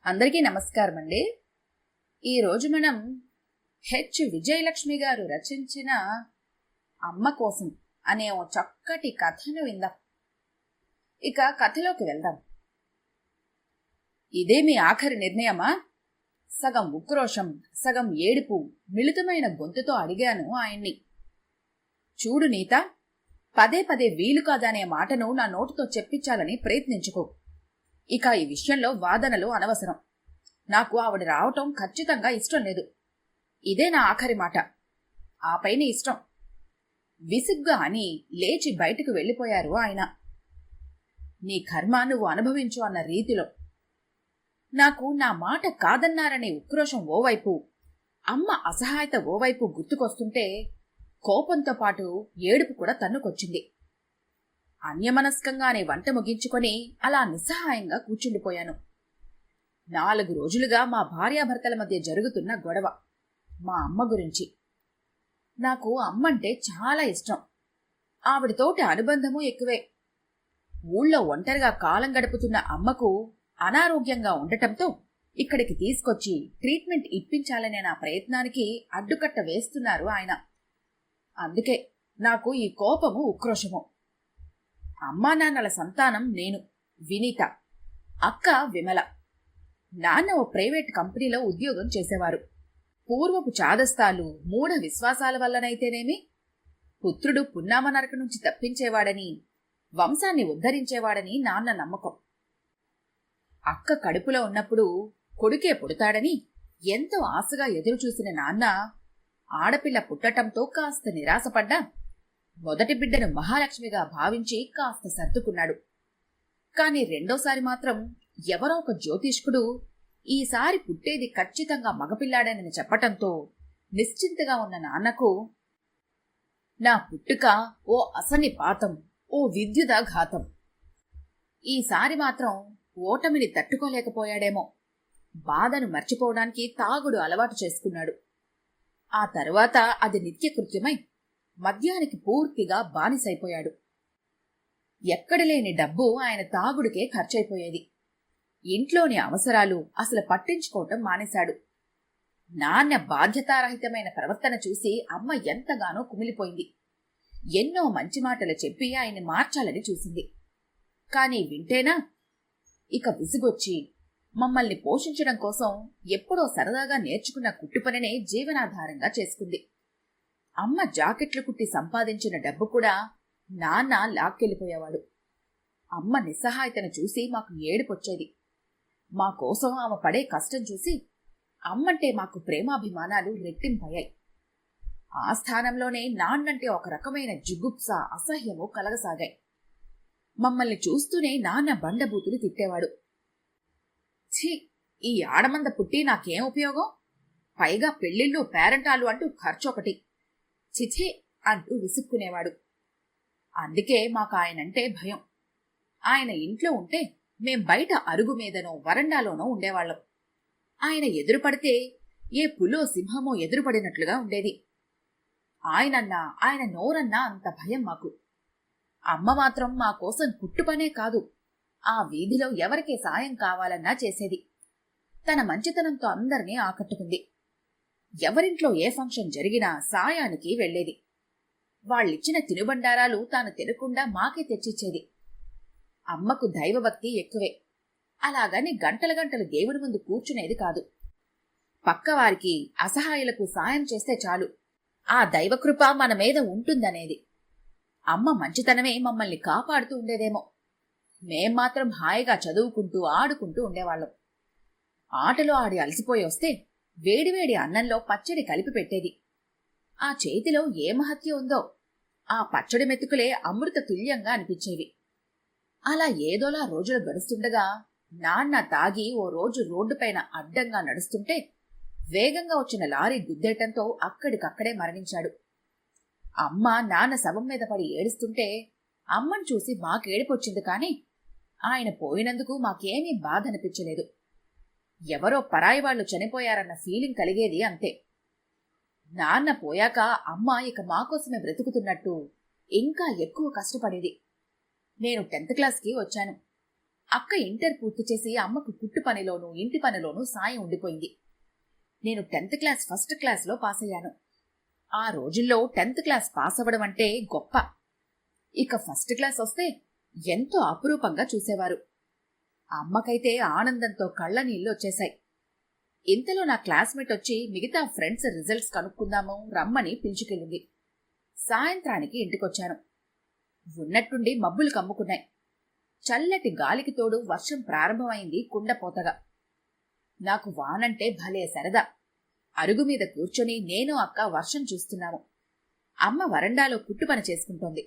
అందరికీ నమస్కారం అండి. ఈరోజు మనం విజయలక్ష్మి గారు రచించిన అమ్మ కోసం అనే ఓ చక్కటి కథను విందాం. ఇక కథలోకి వెళ్దాం. ఇదే మీ ఆఖరి నిర్ణయమా? సగం ఉక్రోషం, సగం ఏడుపు మిళితమైన గొంతుతో అడిగాను ఆయన్ని. చూడు నీత, పదే పదే వీలు కాదనే మాటను నా నోటితో చెప్పించాలని ప్రయత్నించుకో. ఇక ఈ విషయంలో వాదనలు అనవసరం. నాకు ఆవిడ రావటం ఖచ్చితంగా ఇష్టం లేదు. ఇదే నా ఆఖరి మాట. ఆ పైన ఇష్టం. విసుగ్గా అని లేచి బయటకు వెళ్ళిపోయారు ఆయన. నీ కర్మ నువ్వు అనుభవించు అన్న రీతిలో. నాకు నా మాట కాదన్నారనే ఉక్రోషం ఓవైపు, అమ్మ అసహాయత ఓవైపు గుర్తుకొస్తుంటే కోపంతో పాటు ఏడుపు కూడా తన్నుకొచ్చింది. అన్యమనస్కంగానే వంట ముగించుకొని అలా నిస్సహాయంగా కూర్చుండిపోయాను. 4 రోజులుగా మా భార్యాభర్తల మధ్య జరుగుతున్న గొడవ మా అమ్మ గురించి. నాకు అమ్మంటే చాలా ఇష్టం. ఆవిడతోటి అనుబంధము ఎక్కువే. ఊళ్ళో ఒంటరిగా కాలం గడుపుతున్న అమ్మకు అనారోగ్యంగా ఉండటంతో ఇక్కడికి తీసుకొచ్చి ట్రీట్మెంట్ ఇప్పించాలనే నా ప్రయత్నానికి అడ్డుకట్ట వేస్తున్నారు ఆయన. అందుకే నాకు ఈ కోపము ఉక్రోషము. అమ్మా నాన్నల సంతానం నేను, వినీత, అక్క విమల. నాన్న ఓ ప్రైవేట్ కంపెనీలో ఉద్యోగం చేసేవారు. పూర్వపు చాదస్తాలు, మూఢ విశ్వాసాల వల్లనైతేనేమి, పుత్రుడు పున్నామ నరక నుంచి తప్పించేవాడని, వంశాన్ని ఉద్ధరించేవాడని నాన్న నమ్మకం. అక్క కడుపులో ఉన్నప్పుడు కొడుకే పుడతాడని ఎంతో ఆశగా ఎదురుచూసిన నాన్న ఆడపిల్ల పుట్టటంతో కాస్త నిరాశపడ్డా మొదటి బిడ్డను మహాలక్ష్మిగా భావించి కాస్త సర్దుకున్నాడు. కాని రెండోసారి మాత్రం ఎవరో ఒక జ్యోతిష్కుడు ఈసారి పుట్టేది ఖచ్చితంగా మగపిల్లాడనని చెప్పటంతో నిశ్చింతగా ఉన్న నాన్నకు నా పుట్టుక ఓ అసన్నిపాతం, ఓ విద్యుదాఘాతం. ఈసారి మాత్రం ఓటమిని తట్టుకోలేకపోయాడేమో. బాధను మర్చిపోవడానికి తాగుడు అలవాటు చేసుకున్నాడు. ఆ తరువాత అది నిత్యకృత్యమై మద్యానికి పూర్తిగా బానిసైపోయాడు. ఎక్కడలేని డబ్బు ఆయన తాగుడికే ఖర్చయిపోయేది. ఇంట్లోని అవసరాలు అసలు పట్టించుకోవటం మానేశాడు. నాన్న బాధ్యతారహితమైన ప్రవర్తన చూసి అమ్మ ఎంతగానో కుమిలిపోయింది. ఎన్నో మంచి మాటలు చెప్పి ఆయన్ని మార్చాలని చూసింది. కాని వింటేనా? ఇక విసుగొచ్చి మమ్మల్ని పోషించడం కోసం ఎప్పుడో సరదాగా నేర్చుకున్న కుట్టుపనినే జీవనాధారంగా చేసుకుంది. అమ్మ జాకెట్లు కుట్టి సంపాదించిన డబ్బు కూడా నాన్న లాక్కెళ్ళిపోయేవాడు. అమ్మ నిస్సహాయతను చూసి మాకు ఏడుపొచ్చేది. మా కోసం ఆమె పడే కష్టం చూసి అమ్మంటే మాకు ప్రేమాభిమానాలు రెట్టింపయ్యాయి. ఆ స్థానంలోనే నాన్నంటే ఒక రకమైన జుగుప్స, అసహ్యము కలగసాగాయి. మమ్మల్ని చూస్తూనే నాన్న బండబూతులు తిట్టేవాడు. ఛీ, ఈ ఆడమంద పుట్టి నాకేం ఉపయోగం? పైగా పెళ్లిళ్ళు, పేరంటాలు అంటూ ఖర్చొకటి. చిఛే అంటూ విసుక్కునేవాడు. అందుకే మాకు ఆయనంటే భయం. ఆయన ఇంట్లో ఉంటే మేం బయట అరుగు మీదనో వరండాలోనో ఉండేవాళ్లం. ఆయన ఎదురుపడితే ఏ పులో సింహమో ఎదురుపడినట్లుగా ఉండేది. ఆయనన్నా, ఆయన నోరన్నా అంత భయం మాకు. అమ్మ మాత్రం మా కోసం కుట్టుపనే కాదు, ఆ వీధిలో ఎవరికే సాయం కావాలన్నా చేసేది. తన మంచితనంతో అందరినీ ఆకట్టుకుంది. ఎవరింట్లో ఏ ఫంక్షన్ జరిగినా సాయానికి వెళ్లేది. వాళ్ళిచ్చిన తినుబండారాలు తాను తినకుండా మాకే తెచ్చిచ్చేది. అమ్మకు దైవభక్తి ఎక్కువే. అలాగని గంటల గంటలు దేవుడి ముందు కూర్చునేది కాదు. పక్కవారికి, అసహాయులకు సాయం చేస్తే చాలు, ఆ దైవకృప మన మీద ఉంటుందనేది. అమ్మ మంచితనమే మమ్మల్ని కాపాడుతూ ఉండేదేమో. మేం మాత్రం హాయిగా చదువుకుంటూ ఆడుకుంటూ ఉండేవాళ్ళం. ఆటలో ఆడి అలసిపోయి వస్తే వేడివేడి అన్నంలో పచ్చడి కలిపి పెట్టేది. ఆ చేతిలో ఏ మహత్యం ఉందో. ఆ పచ్చడి మెతుకులే అమృత తుల్యంగా అనిపించేవి. అలా ఏదోలా రోజులు గడుస్తుండగా నాన్న తాగి ఓ రోజు రోడ్డుపైన అడ్డంగా నడుస్తుంటే వేగంగా వచ్చిన లారీ గుద్దేయటంతో అక్కడికక్కడే మరణించాడు. అమ్మ నాన్న శవం మీద పడి ఏడుస్తుంటే అమ్మను చూసి మాకేడిపొచ్చింది. కాని ఆయన పోయినందుకు మాకేమీ బాధ అనిపించలేదు. ఎవరో పరాయి వాళ్లు చనిపోయారన్న ఫీలింగ్ కలిగేది అంతే. నాన్న పోయాక అమ్మ ఇక మాకోసమే బ్రతుకుతున్నట్టు ఇంకా ఎక్కువ కష్టపడేది. నేను 10th క్లాస్కి వచ్చాను. అక్క ఇంటర్ పూర్తి చేసి అమ్మకు కుట్టు పనిలోనూ ఇంటి పనిలోనూ సాయం ఉండిపోయింది. నేను 10th క్లాస్ ఫస్ట్ క్లాస్లో పాస్ అయ్యాను. ఆ రోజుల్లో 10th క్లాస్ పాస్ అవ్వడం అంటే గొప్ప. ఇక ఫస్ట్ క్లాస్ వస్తే ఎంతో అపురూపంగా చూసేవారు. అమ్మకైతే ఆనందంతో కళ్ళ నీళ్లు వచ్చేశాయి. ఇంతలో నా క్లాస్మేట్ వచ్చి మిగతా ఫ్రెండ్స్ రిజల్ట్స్ కనుక్కుందాము రమ్మని పిలుచుకెళ్ళింది. సాయంత్రానికి ఇంటికొచ్చాను. ఉన్నట్టుండి మబ్బులు కమ్ముకున్నాయి. చల్లటి గాలికి తోడు వర్షం ప్రారంభమైంది కుండపోతగా. నాకు వానంటే భలే సరదా. అరుగు మీద కూర్చొని నేను అక్క వర్షం చూస్తున్నాము. అమ్మ వరండాలో కుట్టుపని చేసుకుంటోంది.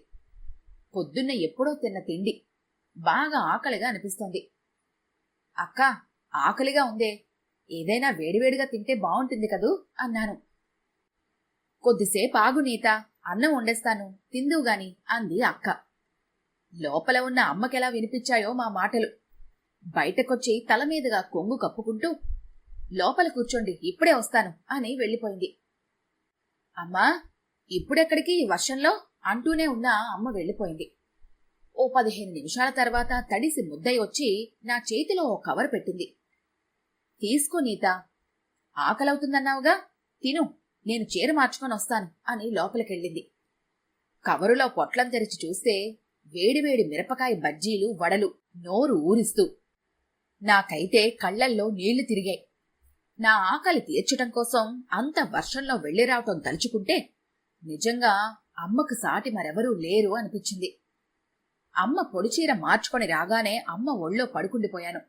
పొద్దున్న ఎప్పుడో తిన్న తిండి బాగా ఆకలిగా అనిపిస్తోంది. అక్క, ఆకలిగా ఉందే, ఏదైనా వేడివేడిగా తింటే బావుంటుంది కదూ అన్నాను. కొద్దిసేపు ఆగు నీత, అన్నం వండేస్తాను, తిందువుగాని అంది అక్క. లోపల ఉన్న అమ్మకెలా వినిపించాయో మా మాటలు. బయటకొచ్చి తలమీదుగా కొంగు కప్పుకుంటూ లోపల కూర్చోండి, ఇప్పుడే వస్తాను అని వెళ్ళిపోయింది. అమ్మా, ఇప్పుడెక్కడికి ఈ వర్షంలో అంటూనే ఉన్న అమ్మ వెళ్ళిపోయింది. ఓ 15 నిమిషాల తర్వాత తడిసి ముద్దై వచ్చి నా చేతిలో ఓ కవర్ పెట్టింది. తీసుకో నీత, ఆకలవుతుందన్నావుగా, తిను, నేను చీర మార్చుకొని వస్తాను అని లోపలికెళ్ళింది. కవరులో పొట్లం తెరిచి చూస్తే వేడివేడి మిరపకాయ బజ్జీలు, వడలు నోరు ఊరిస్తూ. నాకైతే కళ్లల్లో నీళ్లు తిరిగాయి. నా ఆకలి తీర్చటం కోసం అంత వర్షంలో వెళ్లిరావటం తలుచుకుంటే నిజంగా అమ్మకు సాటి మరెవరూ లేరు అనిపించింది. అమ్మ పొడిచీర మార్చుకొని రాగానే అమ్మ ఒళ్ళో పడుకుండిపోయాను.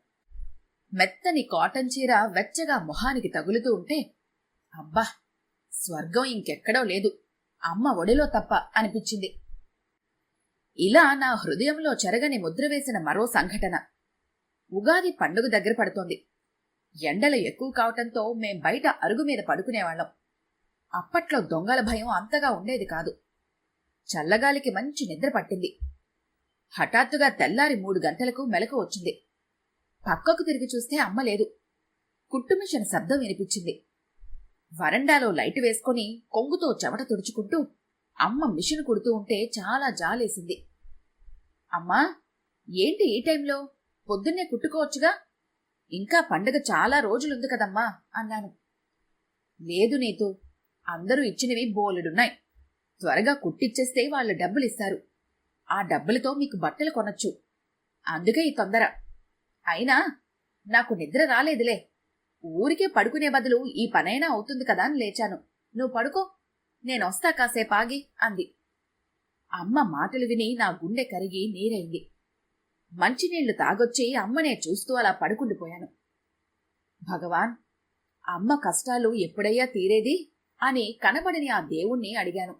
మెత్తని కాటన్ చీర వెచ్చగా మొహానికి తగులుతూ ఉంటే అబ్బా, స్వర్గం ఇంకెక్కడో లేదు, అమ్మ ఒడిలో తప్ప అనిపించింది. ఇలా నా హృదయంలో చెరగని ముద్ర వేసిన మరో సంఘటన. ఉగాది పండుగ దగ్గర పడుతోంది. ఎండలు ఎక్కువ కావటంతో మేం బయట అరుగు మీద పడుకునేవాళ్లం. అప్పట్లో దొంగల భయం అంతగా ఉండేది కాదు. చల్లగాలికి మంచి నిద్ర పట్టింది. హఠాత్తుగా తెల్లారి 3 గంటలకు మెలకు వచ్చింది. పక్కకు తిరిగి చూస్తే అమ్మ లేదు. కుట్టుమిషన్ శబ్దం వినిపించింది. వరండాలో లైటు వేసుకుని కొంగుతో చెమట తుడుచుకుంటూ అమ్మ మిషన్ కుడుతూ ఉంటే చాలా జాలేసింది. అమ్మా, ఏంటి ఈ టైంలో? పొద్దున్నే కుట్టుకోవచ్చుగా, ఇంకా పండగ చాలా రోజులుంది కదమ్మా అన్నాను. లేదు నీతూ, అందరూ ఇచ్చినవి బోలెడున్నాయి. త్వరగా కుట్టిచ్చేస్తే వాళ్ళు డబ్బులిస్తారు. ఆ డబ్బులతో మీకు బట్టలు కొనొచ్చు. అందుకే ఈ తొందర. అయినా నాకు నిద్ర రాలేదులే. ఊరికే పడుకునే బదులు ఈ పనైనా అవుతుంది కదా అని లేచాను. నువ్వు పడుకో, నేనొస్తా కాసేపాగి అంది. అమ్మ మాటలు విని నా గుండె కరిగి నీరైంది. మంచినీళ్లు తాగొచ్చి అమ్మనే చూస్తూ అలా పడుకుండిపోయాను. భగవాన్, అమ్మ కష్టాలు ఎప్పుడయ్యా తీరేది అని కనబడని ఆ దేవుణ్ణి అడిగాను.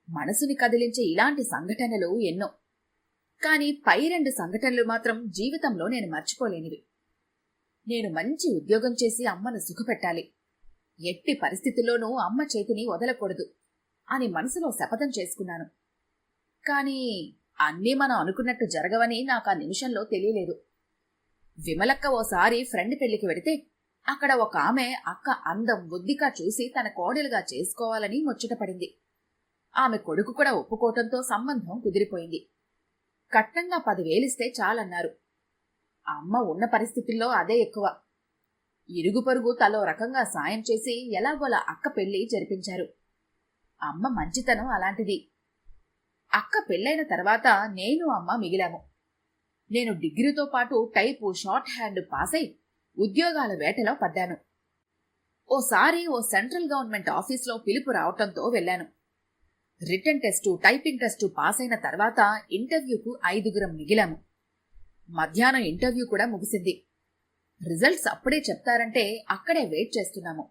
మనసుని కదిలించే ఇలాంటి సంఘటనలు ఎన్నో, కాని పై 2 సంఘటనలు మాత్రం జీవితంలో నేను మర్చిపోలేనివి. నేను మంచి ఉద్యోగం చేసి అమ్మను సుఖపెట్టాలి, ఎట్టి పరిస్థితుల్లోనూ అమ్మ చేతిని వదలకూడదు అని మనసులో శపథం చేసుకున్నాను. కాని అన్నీ మనం అనుకున్నట్టు జరగవని నాకు ఆ నిమిషంలో తెలియలేదు. విమలక్క ఓసారి ఫ్రెండ్ పెళ్లికి వెడితే అక్కడ ఒక ఆమె అక్క అందం బుద్ధిగా చూసి తన కోడలుగా చేసుకోవాలని ముచ్చటపడింది. ఆమె కొడుకు కూడా ఒప్పుకోవటంతో సంబంధం కుదిరిపోయింది. కట్నంగా 10,000 ఇస్తే చాలన్నారు. అమ్మ ఉన్న పరిస్థితుల్లో అదే ఎక్కువ. ఇరుగు పొరుగు తలో రకంగా సాయం చేసి ఎలాగోలా అక్క పెళ్లి జరిపించారు. అమ్మ మంచితనం అలాంటిది. అక్క పెళ్లైన తర్వాత నేను అమ్మ మిగిలాము. నేను డిగ్రీతో పాటు టైపు, షార్ట్ హ్యాండ్ పాస్ అయి ఉద్యోగాల వేటలో పడ్డాను. ఓసారి ఓ సెంట్రల్ గవర్నమెంట్ ఆఫీస్లో పిలుపు రావటంతో వెళ్లాను. Written test, typing test pass అయిన తర్వాత ఇంటర్వ్యూకు 5గురం మిగిలాము. మధ్యాహ్నం ఇంటర్వ్యూ కూడా ముగిసింది. రిజల్ట్స్ అప్పుడే చెప్తారంటే అక్కడే వెయిట్ చేస్తున్నాము.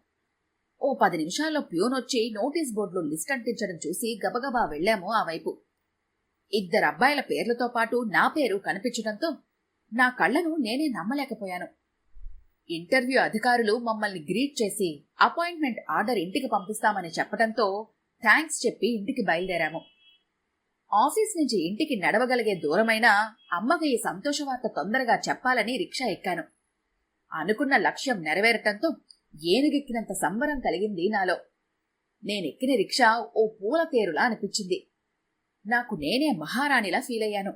ఓ 10 నిమిషాల్లో ప్యూన్ వచ్చి నోటీస్ బోర్డులో లిస్ట్ అంటించడం చూసి గబగబా వెళ్లాము ఆ వైపు. 2 అబ్బాయిల పేర్లతో పాటు నా పేరు కనిపించడంతో నా కళ్లను నేనే నమ్మలేకపోయాను. ఇంటర్వ్యూ అధికారులు మమ్మల్ని గ్రీట్ చేసి అపాయింట్మెంట్ ఆర్డర్ ఇంటికి పంపిస్తామని చెప్పడంతో థ్యాంక్స్ చెప్పి ఇంటికి బయలుదేరాము. ఆఫీస్ నుంచి ఇంటికి నడవగలిగే దూరమైనా అమ్మకి ఈ సంతోషవార్త తొందరగా చెప్పాలని రిక్షా ఎక్కాను. అనుకున్న లక్ష్యం నెరవేరటంతో ఏనుగెక్కినంత సంబరం కలిగింది నాలో. నేనెక్కిన రిక్షా ఓ పూల తేరులా అనిపించింది. నాకు నేనే మహారాణిలా ఫీలయ్యాను.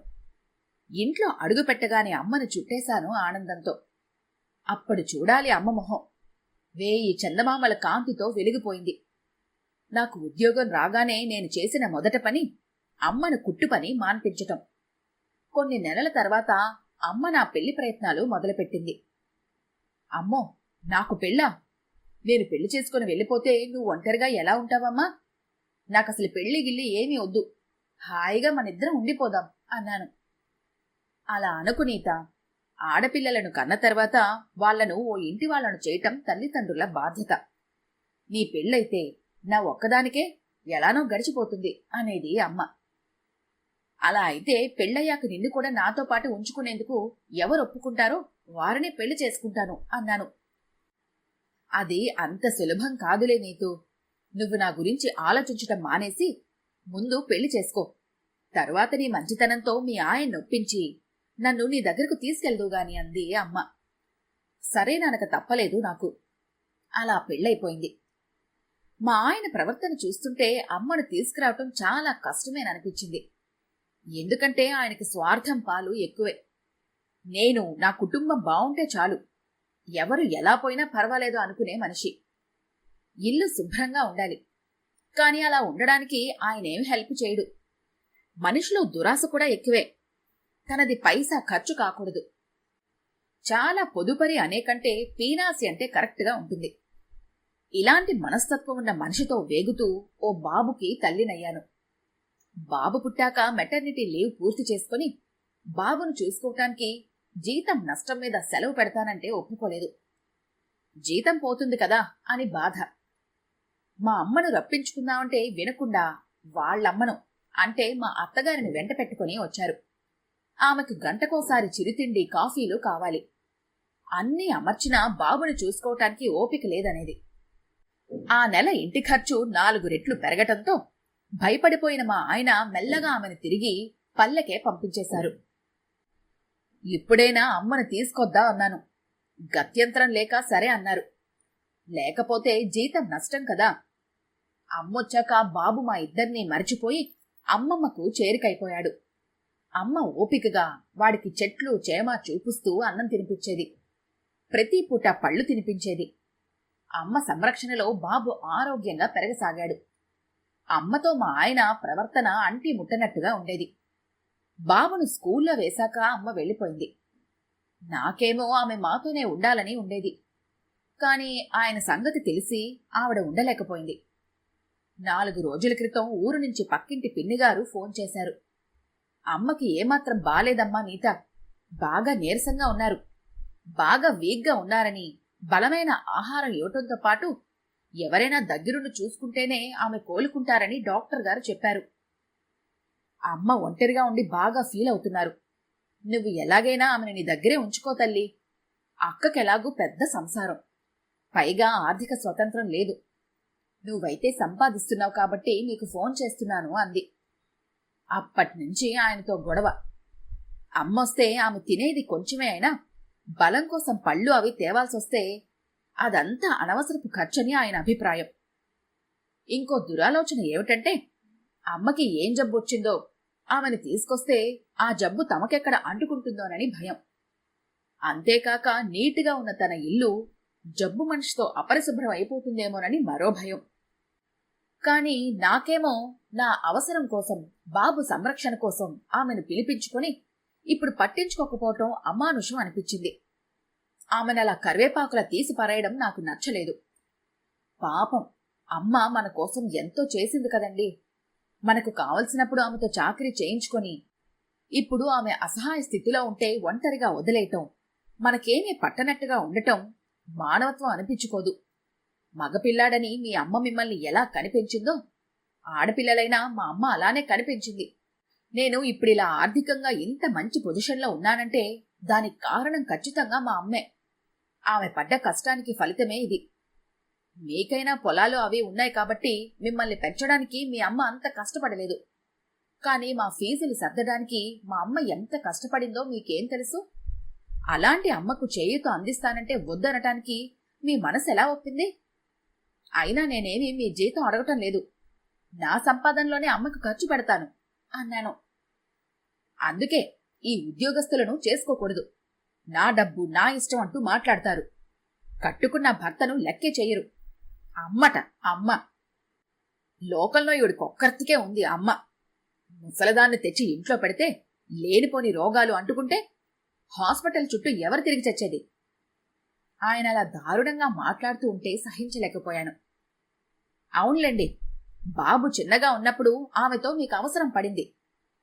ఇంట్లో అడుగుపెట్టగానే అమ్మను చుట్టేశాను ఆనందంతో. అప్పుడు చూడాలి అమ్మ మొహం. 1000 చందమామల కాంతితో వెలిగిపోయింది. నాకు ఉద్యోగం రాగానే నేను చేసిన మొదట పని అమ్మను కుట్టు పని మాన్పించటం. కొన్ని నెలల తర్వాత అమ్మ నా పెళ్లి ప్రయత్నాలు మొదలుపెట్టింది. అమ్మో, నాకు పెళ్ళా? నేను పెళ్లి చేసుకుని వెళ్ళిపోతే నువ్వు ఒంటరిగా ఎలా ఉంటావమ్మా? నాకసలు పెళ్లి గిల్లి ఏమీ వద్దు, హాయిగా మనిద్దరం ఉండిపోదాం అన్నాను. అలా అనుకునీత, ఆడపిల్లలను కన్న తర్వాత వాళ్లను ఓ ఇంటి వాళ్లను చేయటం తల్లిదండ్రుల బాధ్యత. నీ పెళ్ళైతే నా ఒక్కదానికే ఎలానో గడిచిపోతుంది అనేది అమ్మ. అలా అయితే పెళ్ళయ్యాక నిన్ను కూడా నాతో పాటు ఉంచుకునేందుకు ఎవరు ఒప్పుకుంటారో వారినే పెళ్లి చేసుకుంటాను అన్నాను. అది అంత సులభం కాదులే నీతూ. నువ్వు నా గురించి ఆలోచించటం మానేసి ముందు పెళ్లి చేసుకో. తరువాత నీ మంచితనంతో మీ ఆయన నొప్పించి నన్ను నీ దగ్గరకు తీసుకెళ్దువుగాని అంది అమ్మ. సరేననక తప్పలేదు నాకు. అలా పెళ్ళైపోయింది. మా ఆయన ప్రవర్తన చూస్తుంటే అమ్మను తీసుకురావటం చాలా కష్టమేననిపించింది. ఎందుకంటే ఆయనకి స్వార్థం పాలు ఎక్కువే. నేను నా కుటుంబం బావుంటే చాలు, ఎవరు ఎలా పోయినా పర్వాలేదు అనుకునే మనిషి. ఇల్లు శుభ్రంగా ఉండాలి, కాని అలా ఉండడానికి ఆయనేమి హెల్ప్ చేయడు. మనిషిలో దురాశ కూడా ఎక్కువే. తనది పైసా ఖర్చు కాకూడదు. చాలా పొదుపరి అనేకంటే పీనాసి అంటే కరెక్ట్గా ఉంటుంది. ఇలాంటి మనస్తత్వం ఉన్న మనిషితో వేగుతూ ఓ బాబుకి తల్లినయ్యాను. బాబు పుట్టాక మెటర్నిటీ లీవ్ పూర్తి చేసుకుని బాబును చూసుకోవటానికి జీతం నష్టం మీద సెలవు పెడతానంటే ఒప్పుకోలేదు. జీతం పోతుంది కదా అని బాధ. మా అమ్మను రప్పించుకుందామంటే వినకుండా వాళ్ళమ్మను అంటే మా అత్తగారిని వెంట పెట్టుకుని వచ్చారు. ఆమెకు గంటకోసారి చిరుతిండి కాఫీలు కావాలి. అన్నీ అమర్చినా బాబును చూసుకోవటానికి ఓపిక లేదనేది. ఆ నెల ఇంటి ఖర్చు 4 రెట్లు పెరగటంతో భయపడిపోయిన మా ఆయన మెల్లగా ఆమెను తిరిగి పల్లెకే పంపించేశారు. ఇప్పుడైనా అమ్మను తీసుకొద్దా అన్నాను. గత్యంతరం లేక సరే అన్నారు. లేకపోతే జీతం నష్టం కదా. అమ్మొచ్చాక బాబు మా ఇద్దరినీ మరిచిపోయి అమ్మమ్మకు చేరికైపోయాడు. అమ్మ ఓపికగా వాడికి చెట్లు చేమ చూపుస్తూ అన్నం తినిపించేది. ప్రతి పూట పళ్ళు తినిపించేది. అమ్మ సంరక్షణలో బాబు ఆరోగ్యంగా పెరగసాగాడు. అమ్మతో మా ఆయన ప్రవర్తన అంటి ముట్టనట్టుగా ఉండేది. బాబును స్కూల్లో వేశాక అమ్మ వెళ్ళిపోయింది. నాకేమో ఆమె మాతోనే ఉండాలని ఉండేది. కాని ఆయన సంగతి తెలిసి ఆవిడ ఉండలేకపోయింది. 4 రోజుల క్రితం ఊరు నుంచి పక్కింటి పిన్నిగారు ఫోన్ చేశారు. అమ్మకి ఏమాత్రం బాలేదమ్మా నీత, బాగా నీరసంగా ఉన్నారు, బాగా వీక్గా ఉన్నారని బలమైన ఆహారం ఇవ్వటంతో పాటు ఎవరైనా దగ్గరుండి చూసుకుంటేనే ఆమె కోలుకుంటారని డాక్టర్ గారు చెప్పారు. అమ్మ ఒంటరిగా ఉండి బాగా ఫీల్ అవుతున్నారు. నువ్వు ఎలాగైనా ఆమెను నీ దగ్గరే ఉంచుకో తల్లి. అక్కకెలాగూ పెద్ద సంసారం, పైగా ఆర్థిక స్వతంత్రం లేదు. నువ్వైతే సంపాదిస్తున్నావు కాబట్టి నీకు ఫోన్ చేస్తున్నాను అంది. అప్పటినుంచి ఆయనతో గొడవ. అమ్మొస్తే ఆమె తినేది కొంచెమే అయినా బలం కోసం పళ్ళు అవి తేవాల్సొస్తే అదంతా అనవసరపు ఖర్చని ఆయన అభిప్రాయం. ఇంకో దురాలోచన ఏమిటంటే అమ్మకి ఏం జబ్బొచ్చిందో ఆమెను తీసుకొస్తే ఆ జబ్బు తమకెక్కడ అంటుకుంటుందోనని భయం. అంతేకాక నీటుగా ఉన్న తన ఇల్లు జబ్బు మనిషితో అపరిశుభ్రం అయిపోతుందేమోనని మరో భయం. కాని నాకేమో నా అవసరం కోసం, బాబు సంరక్షణ కోసం ఆమెను పిలిపించుకొని ఇప్పుడు పట్టించుకోకపోవటం అమానుషం అనిపించింది. ఆమెనలా కరివేపాకులా తీసి పారేయడం నాకు నచ్చలేదు. పాపం, అమ్మ మన కోసం ఎంతో చేసింది కదండి. మనకు కావలసినప్పుడు ఆమెతో చాకరీ చేయించుకొని ఇప్పుడు ఆమె అసహాయ స్థితిలో ఉంటే ఒంటరిగా వదిలేయటం, మనకేమీ పట్టనట్టుగా ఉండటం మానవత్వం అనిపించుకోదు. మగపిల్లాడని మీ అమ్మ మిమ్మల్ని ఎలా కనిపించిందో ఆడపిల్లలైనా మా అమ్మ అలానే కనిపించింది. నేను ఇప్పుడిలా ఆర్థికంగా ఇంత మంచి పొజిషన్లో ఉన్నానంటే దానికి కారణం ఖచ్చితంగా మా అమ్మే. ఆమె పడ్డ కష్టానికి ఫలితమే ఇది. మీకైనా పొలాలు అవి ఉన్నాయి కాబట్టి మిమ్మల్ని పెంచడానికి మీ అమ్మ అంత కష్టపడలేదు. కానీ మా ఫీజులు సర్దడానికి మా అమ్మ ఎంత కష్టపడిందో మీకేం తెలుసు? అలాంటి అమ్మకు చేయూత అందిస్తానంటే వద్దనటానికి మీ మనసు ఎలా ఒప్పింది? అయినా నేనేమి మీ జీతం అడగటం లేదు. నా సంపాదనలోనే అమ్మకు ఖర్చు పెడతాను అన్నాను. అందుకే ఈ ఉద్యోగస్తులను చేసుకోకూడదు. నా డబ్బు నా ఇష్టం అంటూ మాట్లాడతారు. కట్టుకున్న భర్తను లెక్కే చెయ్యరు. అమ్మట అమ్మ. లోకంలో ఈవిడికొక్కర్తికే ఉంది అమ్మ. ముసలదాన్ని తెచ్చి ఇంట్లో పెడితే లేనిపోని రోగాలు అంటుకుంటే హాస్పిటల్ చుట్టూ ఎవరు తిరిగి చచ్చేది? ఆయన అలా దారుణంగా మాట్లాడుతూ ఉంటే సహించలేకపోయాను. అవునులేండి, బాబు చిన్నగా ఉన్నప్పుడు ఆమెతో మీకు అవసరం పడింది.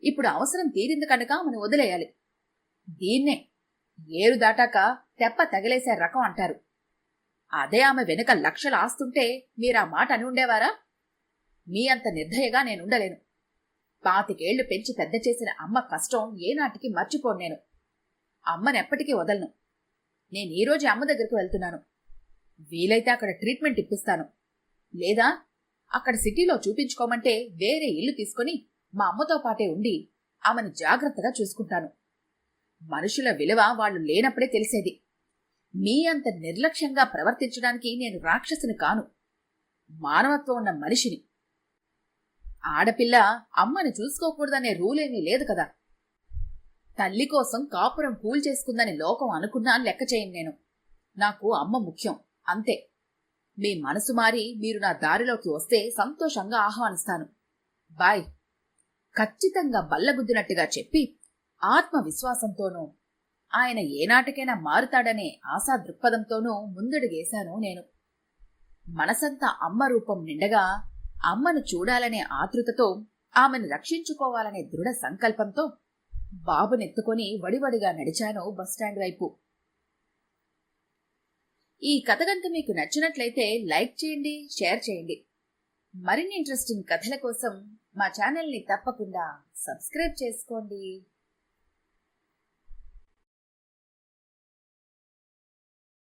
ఇప్పుడు అవసరం తీరింది కనుక మనం వదిలేయాలి. దీన్నే ఏరు దాటాక తెప్ప తగిలేసే రకం అంటారు. అదే ఆమె వెనుక లక్షలు ఆస్తుంటే మీరా మాట అని ఉండేవారా? మీ అంత నిర్దయగా నేనుండలేను. 25 ఏళ్లు పెంచి పెద్ద చేసిన అమ్మ కష్టం ఏనాటికి మర్చిపోను నేను. అమ్మనెప్పటికీ వదలను. నేను ఈరోజు అమ్మ దగ్గరికి వెళ్తున్నాను. వీలైతే అక్కడ ట్రీట్మెంట్ ఇప్పిస్తాను. లేదా అక్కడ సిటీలో చూపించుకోమంటే వేరే ఇల్లు తీసుకుని మా అమ్మతో పాటే ఉండి ఆమెను జాగ్రత్తగా చూసుకుంటాను. మనుషుల విలువ వాళ్ళు లేనప్పుడే తెలిసేది. మీ అంత నిర్లక్ష్యంగా ప్రవర్తించడానికి నేను రాక్షసుని కాను, మానవత్వం ఉన్న మనిషిని. ఆడపిల్ల అమ్మని చూసుకోకూడదనే రూలేమీ లేదు కదా. తల్లి కోసం కాపురం కూల్చేసుకుందని లోకం అనుకున్నా లెక్క చేయను నేను. నాకు అమ్మ ముఖ్యం, అంతే. మీ మనసు మారి మీరు నా దారిలోకి వస్తే సంతోషంగా ఆహ్వానిస్తాను. బాయ్. ఖచ్చితంగా బల్లగుద్దినట్టుగా చెప్పి ఆత్మవిశ్వాసంతోనూ ఆయన ఏనాటికైనా మారుతాడనే ఆశా దృక్పథంతోనూ ముందడుగేశాను నేను. మనసంతా అమ్మ రూపం నిండగా అమ్మను చూడాలనే ఆతృతతో, ఆమెను రక్షించుకోవాలనే దృఢ సంకల్పంతో బాబునెత్తుకొని వడివడిగా నడిచాను బస్టాండ్ వైపు. ఈ కథ గనుక మీకు నచ్చినట్లయితే లైక్ చేయండి, షేర్ చేయండి. మరిన్ని ఇంట్రెస్టింగ్ కథల కోసం మా ఛానల్ని తప్పకుండా సబ్స్క్రైబ్ చేసుకోండి.